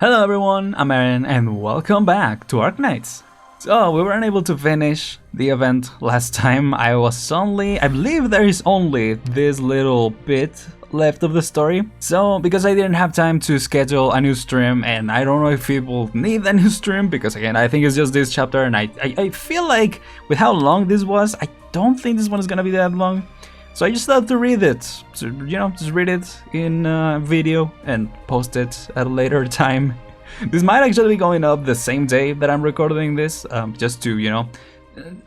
Hello everyone, I'm Aren and welcome back to Arknights. So we weren't able to finish the event last time. I believe there is only this little bit left of the story. So because I didn't have time to schedule a new stream, and I don't know if people need a new stream because again I think it's just this chapter, and I feel like with how long this was, I don't think this one is gonna be that long. So I just thought to read it, so, just read it in video and post it at a later time. This might actually be going up the same day that I'm recording this, just to,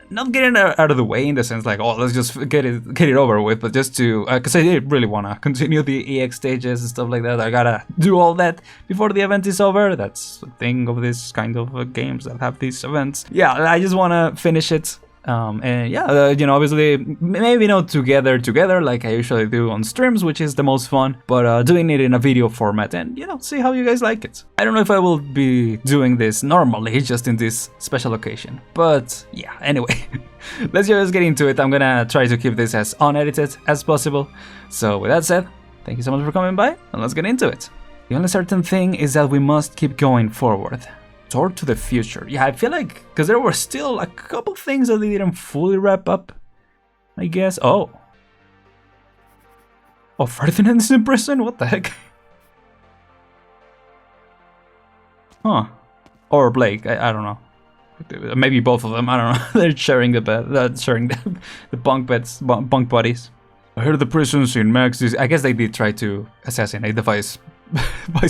not getting it out of the way in the sense like, oh, let's just get it over with, but just to, because I did really want to continue the EX stages and stuff like that. I gotta do all that before the event is over. That's the thing of this kind of games that have these events. Yeah, I just want to finish it. And yeah, obviously, maybe not together like I usually do on streams, which is the most fun, but doing it in a video format and, see how you guys like it. I don't know if I will be doing this normally, just in this special occasion, but yeah, anyway, let's just get into it. I'm gonna try to keep this as unedited as possible. So with that said, thank you so much for coming by, and let's get into it. The only certain thing is that we must keep going forward. Toward to the future. Yeah, I feel like, because there were still a couple things that they didn't fully wrap up, I guess. Oh, Ferdinand is in prison? What the heck? Huh. Or Blake, I don't know. Maybe both of them, I don't know. They're sharing the bed, sharing the bunk beds, bunk buddies. I heard the prisons in Max, I guess they did try to assassinate the vice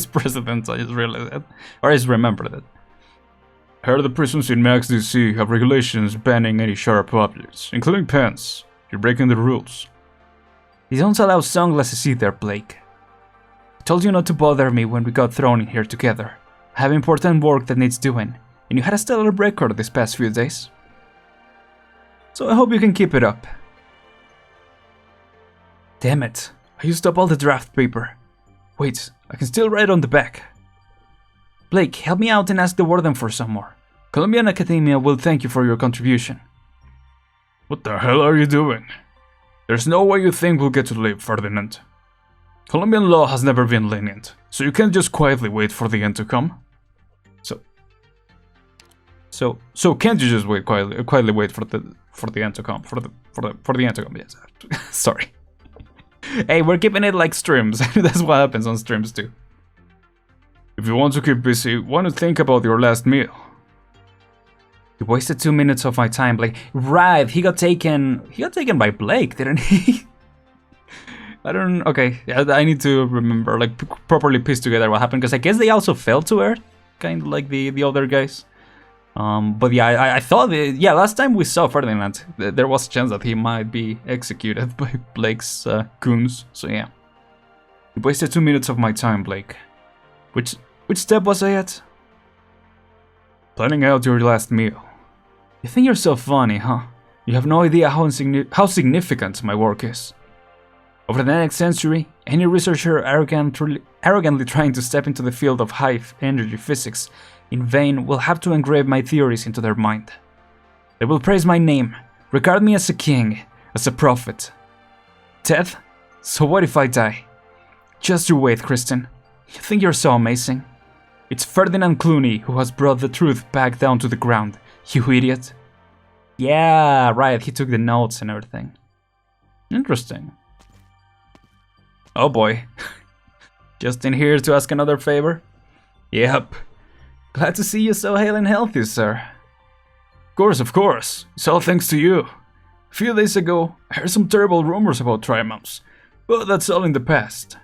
president, I just realized that. Or I just remembered that. I heard the prisons in Max DC have regulations banning any sharp objects, including pens. You're breaking the rules. They don't allow sunglasses either, Blake. I told you not to bother me when we got thrown in here together. I have important work that needs doing, and you had a stellar record this past few days. So I hope you can keep it up. Damn it, I used up all the draft paper. Wait, I can still write on the back. Blake, help me out and ask the warden for some more. Colombian Academia will thank you for your contribution. What the hell are you doing? There's no way you think we'll get to live, Ferdinand. Colombian law has never been lenient, so you can't just quietly wait for the end to come. So can't you just quietly wait for the end to come? For the end to come, yes. Sorry. Hey, we're keeping it like streams. That's what happens on streams too. If you want to keep busy, why not think about your last meal? You wasted 2 minutes of my time, Blake. Right, he got taken by Blake, didn't he? Okay, yeah, I need to remember, like, properly piece together what happened, because I guess they also fell to earth, kind of like the other guys. But yeah, I thought, last time we saw Ferdinand, there was a chance that he might be executed by Blake's goons, so yeah. You wasted 2 minutes of my time, Blake. Which step was I at? Planning out your last meal. You think you're so funny, huh? You have no idea how significant my work is. Over the next century, any researcher arrogantly trying to step into the field of high-energy physics in vain will have to engrave my theories into their mind. They will praise my name, regard me as a king, as a prophet. Death? So what if I die? Just you wait, Kristen. You think you're so amazing? It's Ferdinand Clooney who has brought the truth back down to the ground, you idiot. Yeah, right, he took the notes and everything. Interesting. Oh boy. Just in here to ask another favor? Yep. Glad to see you so hale and healthy, sir. Of course. It's all thanks to you. A few days ago, I heard some terrible rumors about Triumphs, but that's all in the past.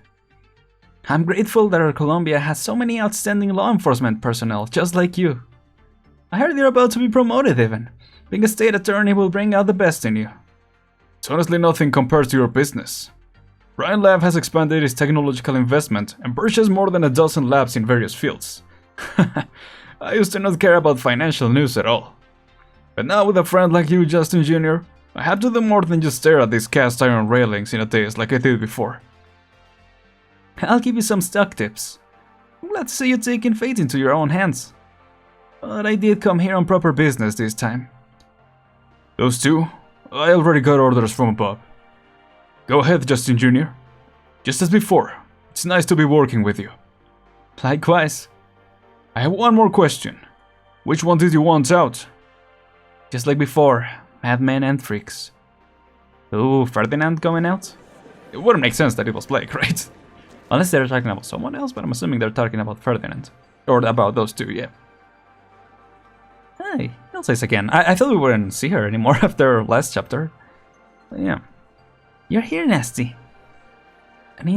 I'm grateful that our Colombia has so many outstanding law enforcement personnel just like you. I heard you're about to be promoted even. Being a state attorney will bring out the best in you. It's honestly nothing compared to your business. ArenL has expanded its technological investment and purchased more than a dozen labs in various fields. I used to not care about financial news at all. But now with a friend like you, Justin Jr., I have to do more than just stare at these cast iron railings in a daze like I did before. I'll give you some stock tips. I'm glad to see you taking fate into your own hands. But I did come here on proper business this time. Those two? I already got orders from above. Go ahead, Justin Jr. Just as before, it's nice to be working with you. Likewise. I have one more question. Which one did you want out? Just like before, madmen and freaks. Ooh, Ferdinand coming out? It wouldn't make sense that it was Blake, right? Unless they're talking about someone else, but I'm assuming they're talking about Ferdinand. Or about those two, yeah. Hey, Elsa's again. I thought we wouldn't see her anymore after last chapter. But yeah. You're here, Nasty. An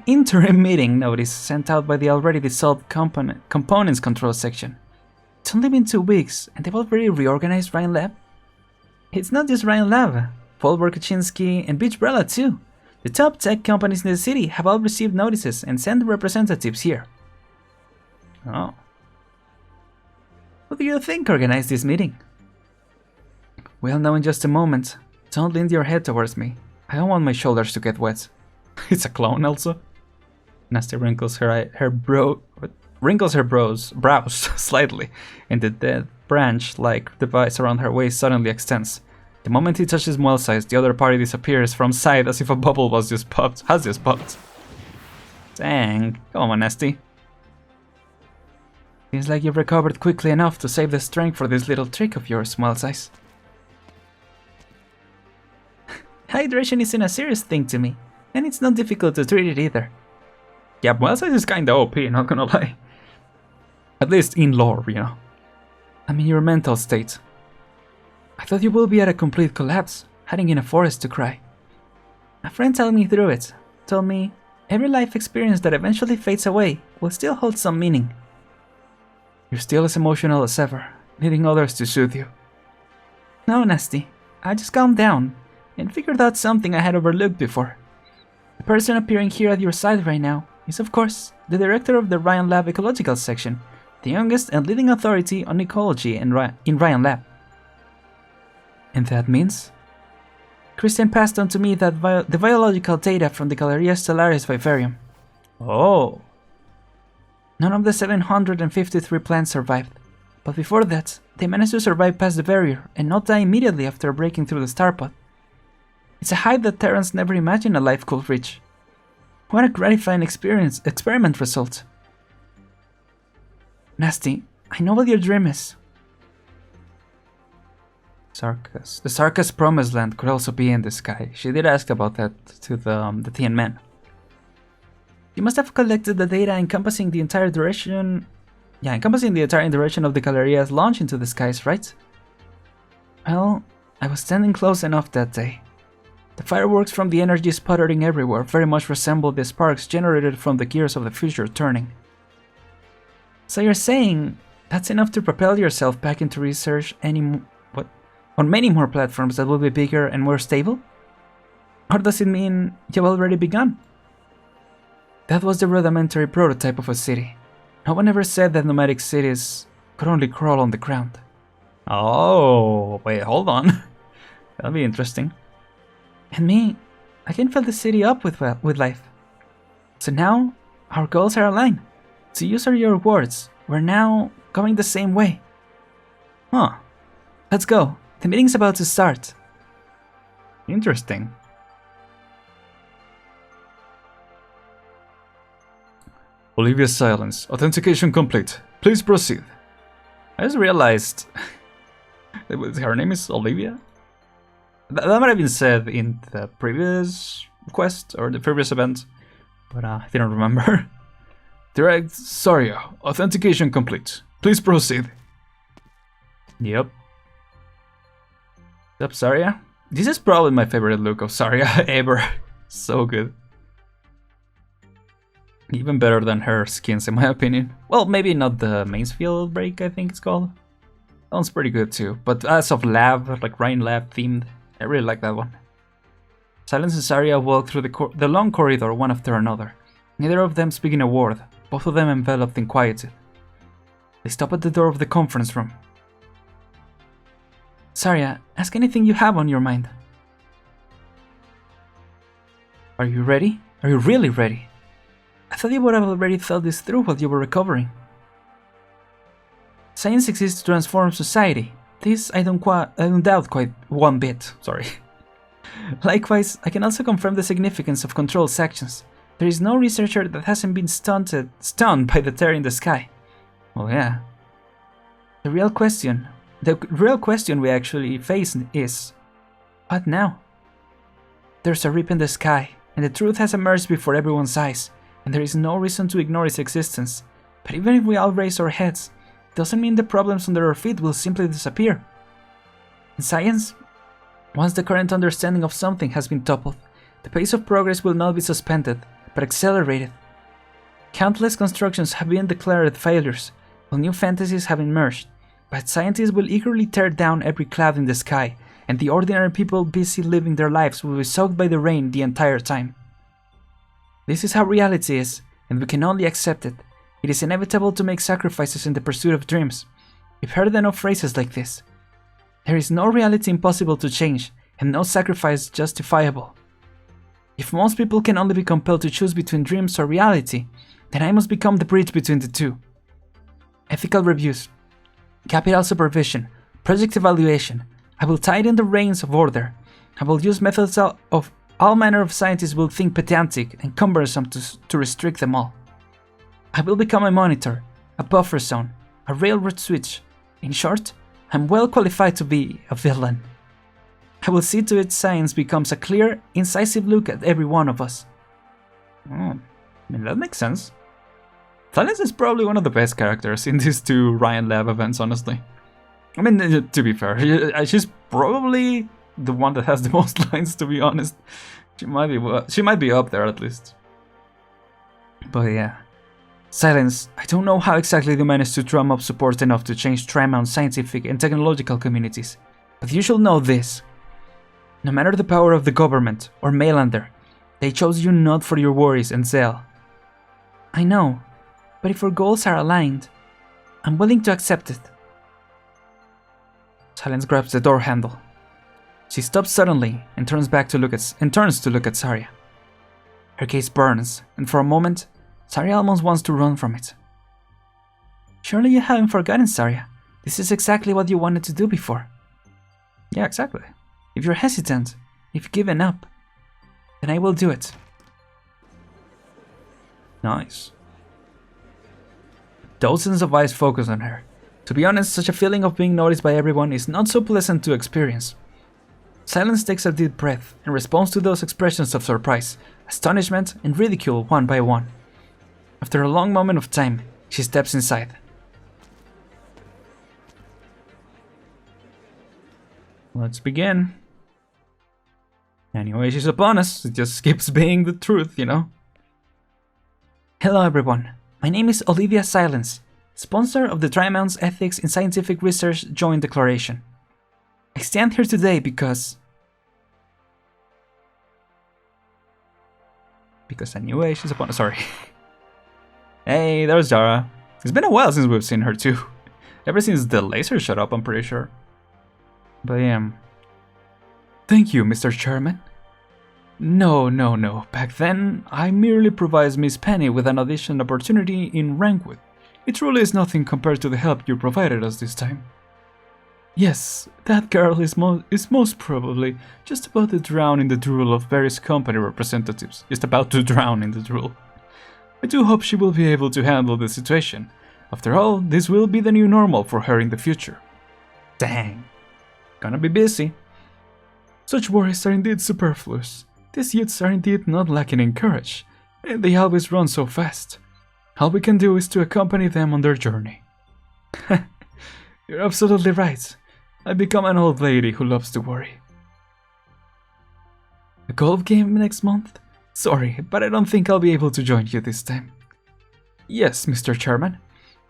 interim meeting notice sent out by the already dissolved components control section. It's only been 2 weeks, and they've already reorganized ArenL. It's not just ArenL. Polvar Kaczynski and Beachbrella too. The top tech companies in the city have all received notices and sent representatives here. Oh. Who do you think organized this meeting? We'll know in just a moment. Don't lean your head towards me. I don't want my shoulders to get wet. It's a clone, Elsa. Nasty wrinkles her brows slightly, and the dead branch-like device around her waist suddenly extends. The moment he touches Muel's eyes, the other party disappears from sight as if a bubble has just popped. Dang, come on, Nasty. Seems like you've recovered quickly enough to save the strength for this little trick of yours, Muel's eyes. Hydration isn't a serious thing to me, and it's not difficult to treat it either. Yeah, Muel's eyes is kinda OP, not gonna lie. At least in lore, you know. I mean your mental state. I thought you will be at a complete collapse, hiding in a forest to cry. A friend told me through it, told me every life experience that eventually fades away will still hold some meaning. You're still as emotional as ever, needing others to soothe you. No, Nasty, I just calmed down and figured out something I had overlooked before. The person appearing here at your side right now is, of course, the director of the ArenL Ecological Section, the youngest and leading authority on ecology in ArenL. And that means? Christian passed on to me that the biological data from the Galleria Stellaris Vivarium. Oh. None of the 753 plants survived, but before that, they managed to survive past the barrier and not die immediately after breaking through the starpod. It's a height that Terrans never imagined a life could reach. What a gratifying experiment result. Nasty, I know what your dream is. Sarkas. The Sarkas Promised Land could also be in the sky. She did ask about that to the Tien Men. You must have collected the data encompassing the entire direction... Yeah, encompassing the entire direction of the Galleria's launch into the skies, right? Well, I was standing close enough that day. The fireworks from the energy sputtering everywhere very much resembled the sparks generated from the gears of the future turning. So you're saying that's enough to propel yourself back into research on many more platforms that will be bigger and more stable? Or does it mean you've already begun? That was the rudimentary prototype of a city. No one ever said that nomadic cities could only crawl on the ground. Oh, wait, hold on. That'll be interesting. And me, I can fill the city up with life. So now, our goals are aligned. To use your words, we're now going the same way. Huh. Let's go. The meeting's about to start. Interesting. Olivia's silence. Authentication complete. Please proceed. I just realized... her name is Olivia? That might have been said in the previous quest or the previous event, but I didn't remember. Direct Saria. Authentication complete. Please proceed. Yep. What's up, Saria? This is probably my favorite look of Saria ever. So good. Even better than her skins, in my opinion. Well, maybe not the Mainsfield break, I think it's called. That one's pretty good too. But as of lab, like ArenL themed, I really like that one. Silence and Saria walk through the long corridor one after another, neither of them speaking a word, both of them enveloped in quietude. They stop at the door of the conference room. Saria, ask anything you have on your mind. Are you ready? Are you really ready? I thought you would have already thought this through while you were recovering. Science exists to transform society. This I don't doubt quite one bit, sorry. Likewise, I can also confirm the significance of controlled sections. There is no researcher that hasn't been stunned by the tear in the sky. Well, yeah. The real question we actually face is, what now? There's a rip in the sky, and the truth has emerged before everyone's eyes, and there is no reason to ignore its existence. But even if we all raise our heads, it doesn't mean the problems under our feet will simply disappear. In science, once the current understanding of something has been toppled, the pace of progress will not be suspended, but accelerated. Countless constructions have been declared failures, while new fantasies have emerged, but scientists will eagerly tear down every cloud in the sky, and the ordinary people busy living their lives will be soaked by the rain the entire time. This is how reality is, and we can only accept it. It is inevitable to make sacrifices in the pursuit of dreams. We've heard enough phrases like this. There is no reality impossible to change, and no sacrifice justifiable. If most people can only be compelled to choose between dreams or reality, then I must become the bridge between the two. Ethical reviews, capital supervision, project evaluation. I will tighten the reins of order. I will use methods of all manner of scientists will think pedantic and cumbersome to restrict them all. I will become a monitor, a buffer zone, a railroad switch. In short, I'm well qualified to be a villain. I will see to it science becomes a clear, incisive look at every one of us. I mean, that makes sense. Silence is probably one of the best characters in these two ArenL events, honestly. I mean, to be fair, she's probably the one that has the most lines, to be honest. She might be up there at least. But yeah. Silence, I don't know how exactly they managed to drum up support enough to change Trimount's scientific and technological communities, but you should know this. No matter the power of the government or Mainlander, they chose you not for your worries and zeal. I know, but if our goals are aligned, I'm willing to accept it. Silence grabs the door handle. She stops suddenly and turns to look at Saria. Her gaze burns, and for a moment, Saria almost wants to run from it. Surely you haven't forgotten, Saria. This is exactly what you wanted to do before. Yeah, exactly. If you're hesitant, if you've given up, then I will do it. Nice. Dozens of eyes focus on her. To be honest, such a feeling of being noticed by everyone is not so pleasant to experience. Silence takes a deep breath and responds to those expressions of surprise, astonishment, and ridicule one by one. After a long moment of time, she steps inside. Let's begin. Anyway, she's upon us. It just keeps being the truth, you know. Hello everyone. My name is Olivia Silence, sponsor of the Trimount's Ethics in Scientific Research Joint Declaration. I stand here today because anyway, she's upon us. Sorry. Hey, there's Zara. It's been a while since we've seen her too. Ever since the laser shut up, I'm pretty sure. But yeah. Thank you, Mr. Chairman. No. Back then, I merely provided Miss Penny with an audition opportunity in Rankwood. It truly is nothing compared to the help you provided us this time. Yes, that girl is most probably just about to drown in the drool of various company representatives. Just about to drown in the drool. I do hope she will be able to handle the situation. After all, this will be the new normal for her in the future. Dang. Gonna be busy. Such worries are indeed superfluous. These youths are indeed not lacking in courage, and they always run so fast. All we can do is to accompany them on their journey. You're absolutely right. I've become an old lady who loves to worry. A golf game next month? Sorry, but I don't think I'll be able to join you this time. Yes, Mr. Chairman.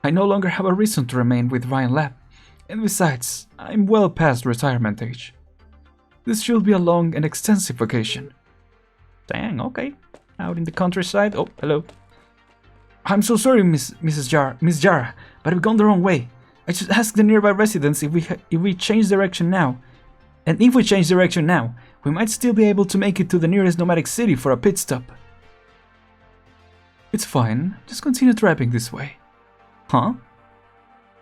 I no longer have a reason to remain with ArenL, and besides, I'm well past retirement age. This should be a long and extensive vacation. Dang, okay. Out in the countryside. Oh, hello. I'm so sorry, Miss Jara, but I've gone the wrong way. I just asked the nearby residents if we change direction now. And if we change direction now, we might still be able to make it to the nearest nomadic city for a pit stop. It's fine, just continue driving this way. Huh?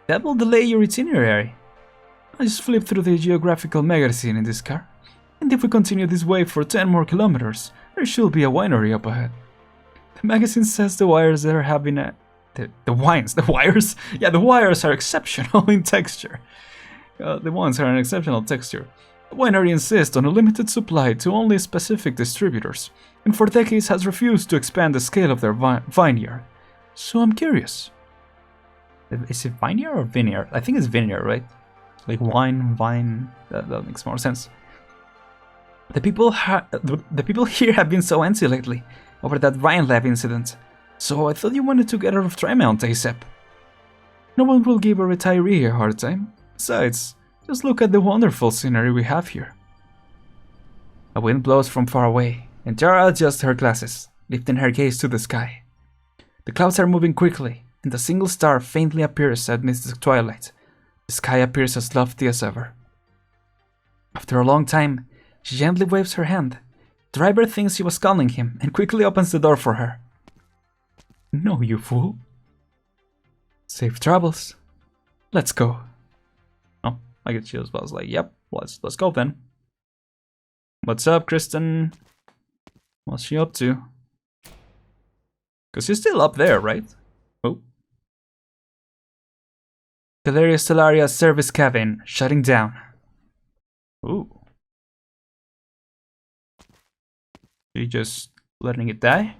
That will delay your itinerary. I just flipped through the geographical magazine in this car, and if we continue this way for 10 more kilometers, there should be a winery up ahead. The magazine says the wires there have been The wires. Yeah, the wires are exceptional in texture. The ones are an exceptional texture. The winery insists on a limited supply to only specific distributors, and for decades has refused to expand the scale of their vineyard. So I'm curious. Is it vineyard or vineyard? I think it's vineyard, right? Like vine. That makes more sense. The people here have been so antsy lately over that Ryan Lab incident, so I thought you wanted to get out of Trymount ASAP. No one will give a retiree a hard time. Besides, just look at the wonderful scenery we have here. A wind blows from far away, and Tara adjusts her glasses, lifting her gaze to the sky. The clouds are moving quickly, and a single star faintly appears amidst the twilight. The sky appears as lofty as ever. After a long time, she gently waves her hand. The driver thinks she was calling him and quickly opens the door for her. No, you fool. Safe travels. Let's go. Oh, I guess she was like, yep, let's go then. What's up, Kristen? What's she up to? Because she's still up there, right? Oh. Galeria Stellaria service cabin shutting down. Ooh. She just letting it die?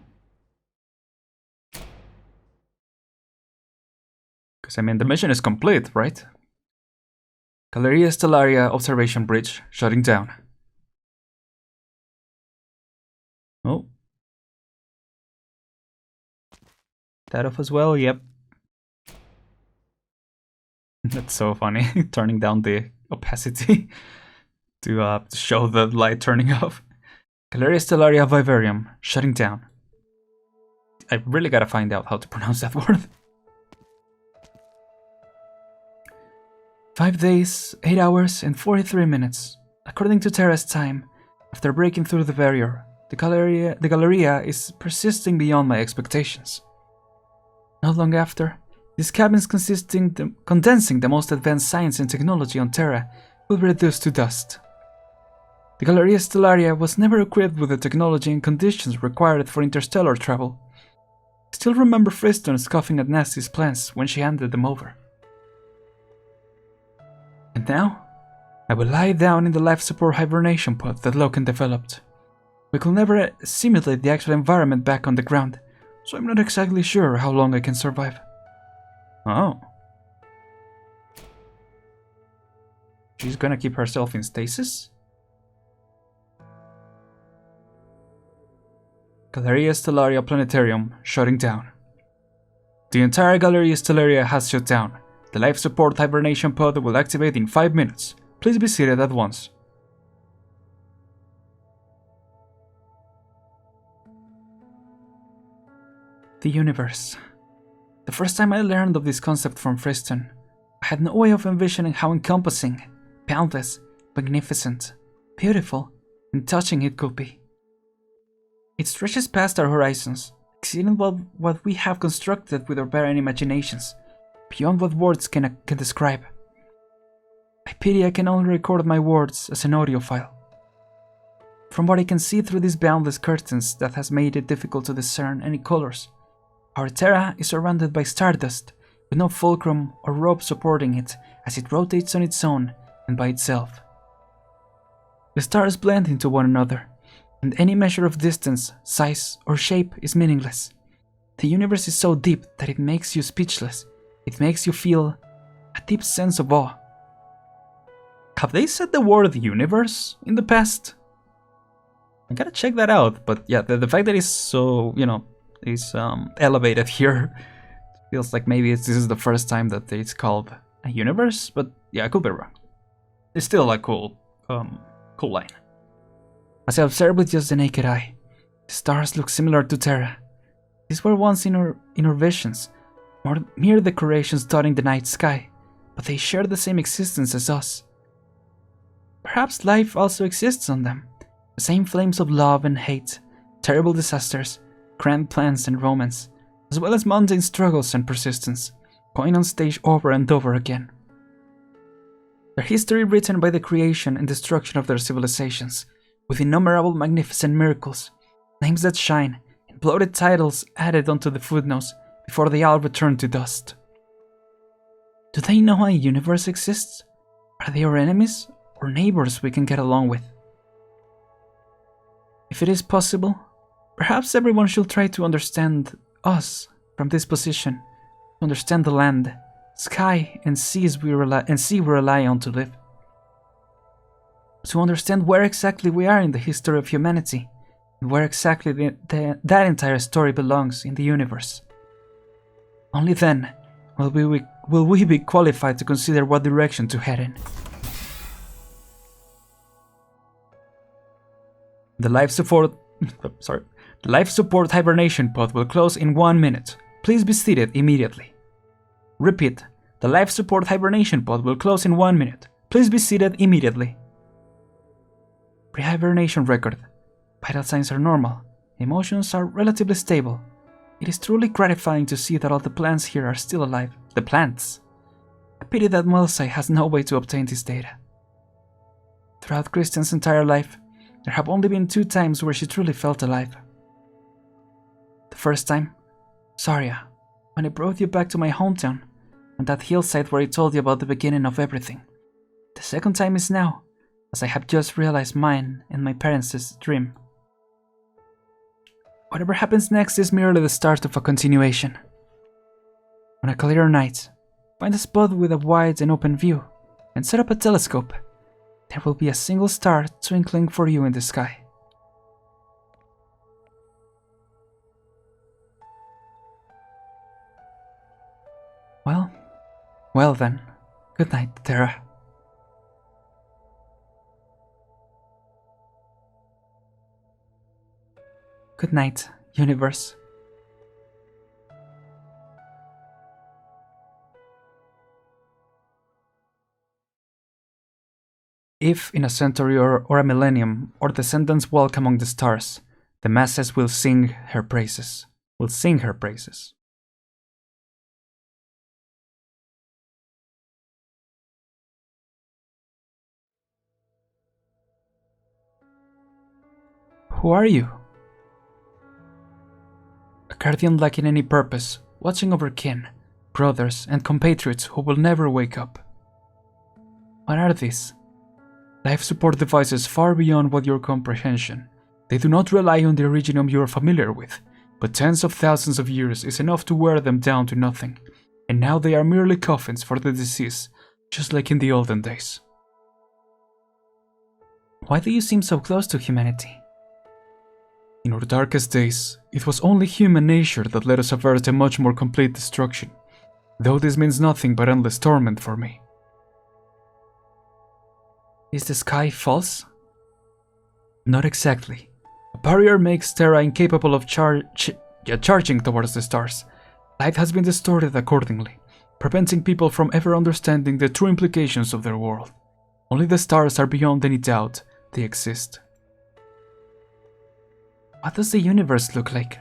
Because I mean the mission is complete, right? Galeria Stellaria observation bridge shutting down. Oh. That off as well, yep. That's so funny, turning down the opacity to show the light turning off. Galeria Stellaria Vivarium shutting down. I really gotta find out how to pronounce that word. 5 days, 8 hours, and 43 minutes. According to Terra's time, after breaking through the barrier, the Galeria is persisting beyond my expectations. Not long after, these cabins condensing the most advanced science and technology on Terra will be reduced to dust. The Galeria Stellaria was never equipped with the technology and conditions required for interstellar travel. I still remember Friston scoffing at Nasty's plans when she handed them over. And now, I will lie down in the life support hibernation pod that Loken developed. We could never simulate the actual environment back on the ground, so I'm not exactly sure how long I can survive. Oh. She's gonna keep herself in stasis? Galeria Stellaria Planetarium shutting down. The entire Galeria Stellaria has shut down. The life support hibernation pod will activate in 5 minutes. Please be seated at once. The universe. The first time I learned of this concept from Friston, I had no way of envisioning how encompassing, boundless, magnificent, beautiful, and touching it could be. It stretches past our horizons, exceeding what we have constructed with our barren imaginations, beyond what words can describe. I pity I can only record my words as an audio file. From what I can see through these boundless curtains that has made it difficult to discern any colors, our Terra is surrounded by stardust, with no fulcrum or rope supporting it as it rotates on its own and by itself. The stars blend into one another, and any measure of distance, size, or shape is meaningless. The universe is so deep that it makes you speechless. It makes you feel a deep sense of awe. Have they said the word universe in the past? I gotta check that out, but yeah, the fact that it's so, is elevated here feels like maybe this is the first time that it's called a universe, but yeah, I could be wrong. It's still a cool line. As I observed with just the naked eye, the stars look similar to Terra. These were once in our visions, mere decorations dotting the night sky, but they share the same existence as us. Perhaps life also exists on them, the same flames of love and hate, terrible disasters, grand plans and romance, as well as mundane struggles and persistence, going on stage over and over again. Their history written by the creation and destruction of their civilizations, with innumerable magnificent miracles, names that shine, and bloated titles added onto the footnotes before they all return to dust. Do they know a universe exists? Are they our enemies or neighbors we can get along with? If it is possible, perhaps everyone should try to understand us from this position, to understand the land, sky, and sea we rely on to live. To understand where exactly we are in the history of humanity, and where exactly that entire story belongs in the universe. Only then will we be qualified to consider what direction to head in. The life support hibernation pod will close in 1 minute. Please be seated immediately. Repeat, the life support hibernation pod will close in 1 minute. Please be seated immediately. Pre-hibernation record. Vital signs are normal. Emotions are relatively stable. It is truly gratifying to see that all the plants here are still alive. The plants. A pity that Melsai has no way to obtain this data. Throughout Kristen's entire life, there have only been 2 times where she truly felt alive. The first time, Saria, when I brought you back to my hometown, on that hillside where I told you about the beginning of everything. The second time is now, as I have just realized mine and my parents' dream. Whatever happens next is merely the start of a continuation. On a clear night, find a spot with a wide and open view, and set up a telescope. There will be a single star twinkling for you in the sky. Well then, good night, Terra. Good night, universe. If, in a century or a millennium, our descendants walk among the stars, the masses will sing her praises. Who are you? A guardian lacking any purpose, watching over kin, brothers, and compatriots who will never wake up. What are these? Life support devices far beyond what your comprehension. They do not rely on the originum you are familiar with, but tens of thousands of years is enough to wear them down to nothing, and now they are merely coffins for the disease, just like in the olden days. Why do you seem so close to humanity? In our darkest days, it was only human nature that let us avert a much more complete destruction, though this means nothing but endless torment for me. Is the sky false? Not exactly. A barrier makes Terra incapable of charging towards the stars. Light has been distorted accordingly, preventing people from ever understanding the true implications of their world. Only the stars are beyond any doubt they exist. What does the universe look like?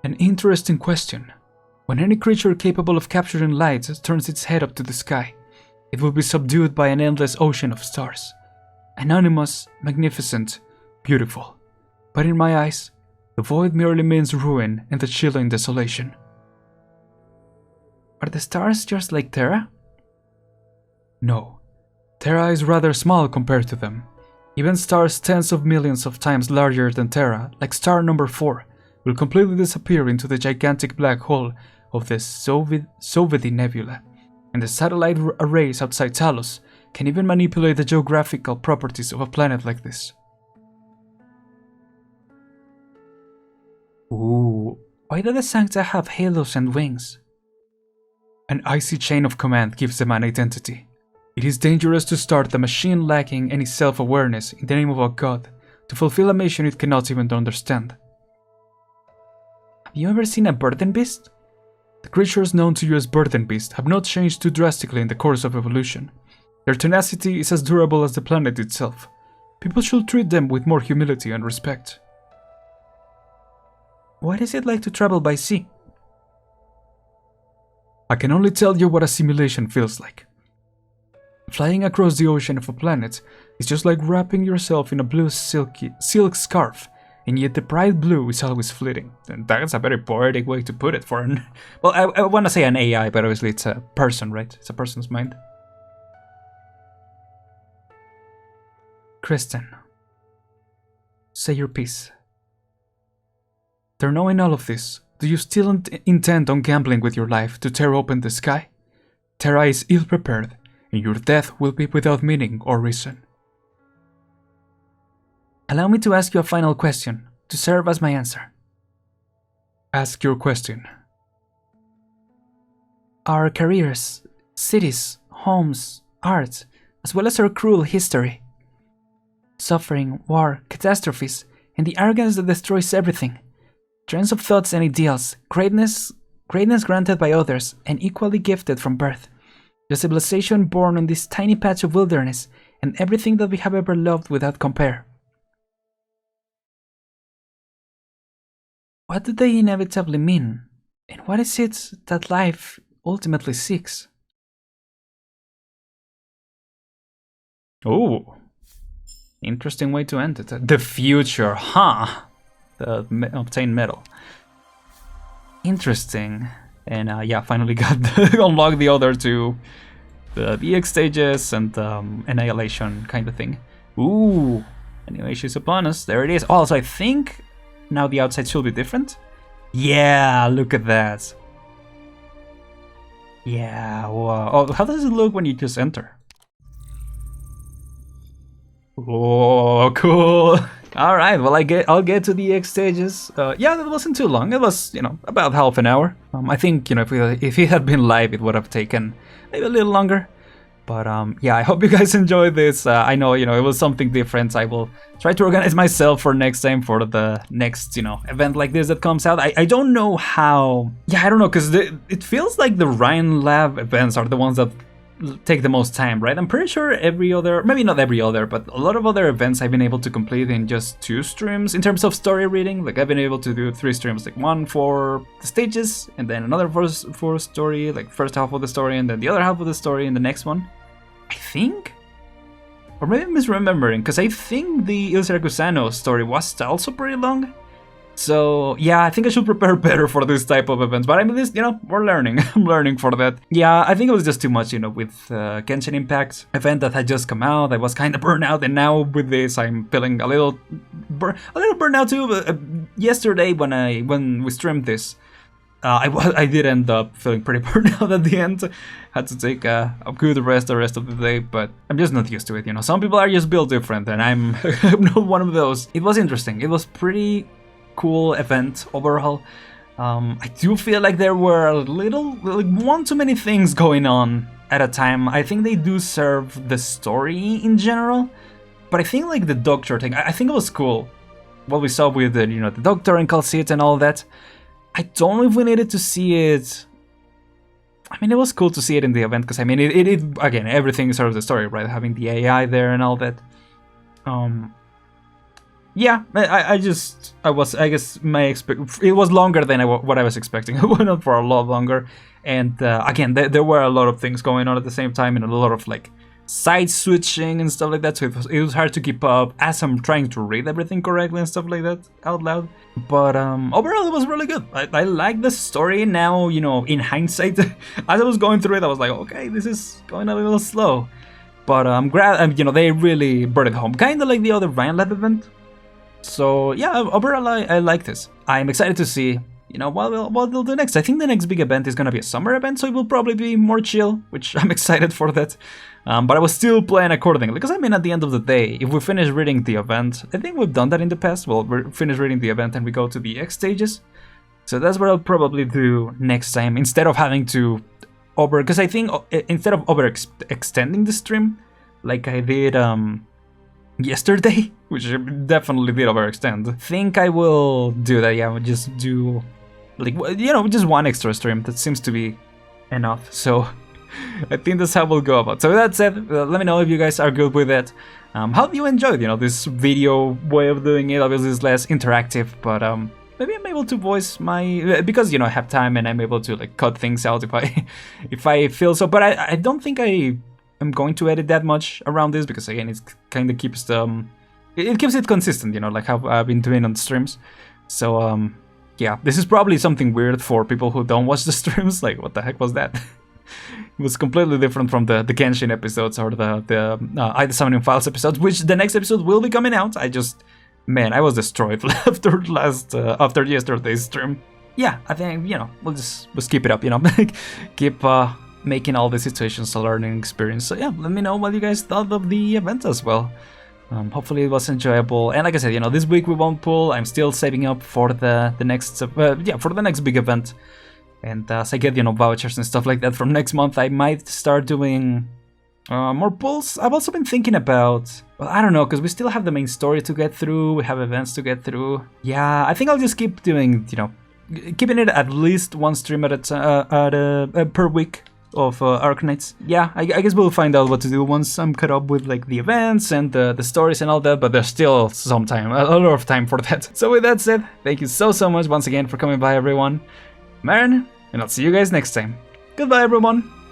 An interesting question. When any creature capable of capturing light turns its head up to the sky, it will be subdued by an endless ocean of stars. Anonymous, magnificent, beautiful. But in my eyes, the void merely means ruin and the chilling desolation. Are the stars just like Terra? No. Terra is rather small compared to them. Even stars tens of millions of times larger than Terra, like star number 4, will completely disappear into the gigantic black hole of the Sovedi Nebula, and the satellite arrays outside Talos can even manipulate the geographical properties of a planet like this. Ooh, why do the Sancta have halos and wings? An icy chain of command gives them an identity. It is dangerous to start a machine lacking any self-awareness in the name of a god to fulfill a mission it cannot even understand. Have you ever seen a burden beast? The creatures known to you as burden beasts have not changed too drastically in the course of evolution. Their tenacity is as durable as the planet itself. People should treat them with more humility and respect. What is it like to travel by sea? I can only tell you what assimilation feels like. Flying across the ocean of a planet is just like wrapping yourself in a blue silk scarf and yet the bright blue is always fleeting. And that's a very poetic way to put it for an... Well, I want to say an AI, but obviously it's a person, right? It's a person's mind. Kristen, say your piece. There, knowing all of this, do you still intend on gambling with your life to tear open the sky? Terra is ill-prepared, and your death will be without meaning or reason. Allow me to ask you a final question, to serve as my answer. Ask your question. Our careers, cities, homes, art, as well as our cruel history, suffering, war, catastrophes, and the arrogance that destroys everything, trends of thoughts and ideals, greatness granted by others, and equally gifted from birth, the civilization born on this tiny patch of wilderness, and everything that we have ever loved without compare. What do they inevitably mean, and what is it that life ultimately seeks? Oh, interesting way to end it. The future, huh? The obtain metal. Interesting. And yeah, finally got unlocked the other two, the EX stages and annihilation kind of thing. Ooh, annihilation is upon us. There it is. Also, I think now the outside should be different. Yeah, look at that. Yeah, wow. Oh, how does it look when you just enter? Oh, cool. All right, well, I'll get to the EX stages. Yeah, that wasn't too long. It was, about half an hour. I think, if it had been live, it would have taken maybe a little longer. But yeah, I hope you guys enjoyed this. I know, it was something different. I will try to organize myself for next time for the next, event like this that comes out. I don't know how. Yeah, I don't know, because it feels like the ArenL events are the ones that take the most time, right? I'm pretty sure every other, maybe not every other, but a lot of other events I've been able to complete in just 2 streams in terms of story reading. Like I've been able to do 3 streams, like one for the stages and then another for story, like first half of the story and then the other half of the story in the next one. I think, or maybe I'm misremembering, because I think the Il Siracusano story was also pretty long. So yeah, I think I should prepare better for this type of events, but I mean, this, we're learning. I'm learning for that. Yeah, I think it was just too much, with Genshin Impact event that had just come out. I was kind of burnt out, and now with this, I'm feeling a little burnt out too. But, yesterday when we streamed this, I did end up feeling pretty burnt out at the end. Had to take a good rest the rest of the day, but I'm just not used to it. Some people are just built different, and I'm not one of those. It was interesting. It was pretty cool event overall. I do feel like there were a little, one too many things going on at a time. I think they do serve the story in general, but I think like the doctor thing, I think it was cool. What we saw with the, the doctor and Calcit and all that. I don't know if we needed to see it. I mean, it was cool to see it in the event because I mean, it again, everything serves the story, right? Having the AI there and all that. Yeah, I guess it was longer than what I was expecting. It went on for a lot longer, and again, there were a lot of things going on at the same time, and a lot of like side switching and stuff like that. So it was hard to keep up as I'm trying to read everything correctly and stuff like that out loud. But overall, it was really good. I like the story now. In hindsight, as I was going through it, I was like, okay, this is going a little slow. But I'm glad, they really brought it home, kind of like the other ArenL event. So yeah, overall I like this. I'm excited to see, what they'll do next. I think the next big event is gonna be a summer event, so it will probably be more chill, which I'm excited for that. But I was still playing accordingly, because I mean, at the end of the day, if we finish reading the event, I think we've done that in the past. Well, we finish reading the event and we go to the EX stages. So that's what I'll probably do next time, instead of having to because I think instead of overextending the stream, like I did yesterday, which definitely did overextend. I think I will do that. Yeah, I would just do just one extra stream. That seems to be enough. So I think that's how we'll go about. So with that said, let me know if you guys are good with it. How do you enjoy this video way of doing it? Obviously it's less interactive, but maybe I'm able to voice my, because I have time and I'm able to like cut things out if I feel so. But I don't think I'm going to edit that much around this, because again, it kind of keeps the it keeps it consistent, you know, like how I've been doing on streams. So yeah, this is probably something weird for people who don't watch the streams. Like, what the heck was that? It was completely different from the Genshin episodes or the Ida Summoning Files episodes, which the next episode will be coming out. Man, I was destroyed after yesterday's stream. Yeah, I think, you know, we'll keep it up, you know, keep making all the situations a learning experience. So yeah, let me know what you guys thought of the event as well. Hopefully it was enjoyable. And like I said, you know, this week we won't pull. I'm still saving up for the next, for the next big event. And as I get, you know, vouchers and stuff like that from next month, I might start doing more pulls. I've also been thinking about, well, I don't know, because we still have the main story to get through. We have events to get through. Yeah, I think I'll just keep doing, you know, keeping it at least one stream per week of Arknights. Yeah, I guess we'll find out what to do once I'm caught up with like the events and the stories and all that, but there's still some time, a lot of time for that. So with that said, thank you so much once again for coming by, everyone. I'm Aren, and I'll see you guys next time. Goodbye, everyone.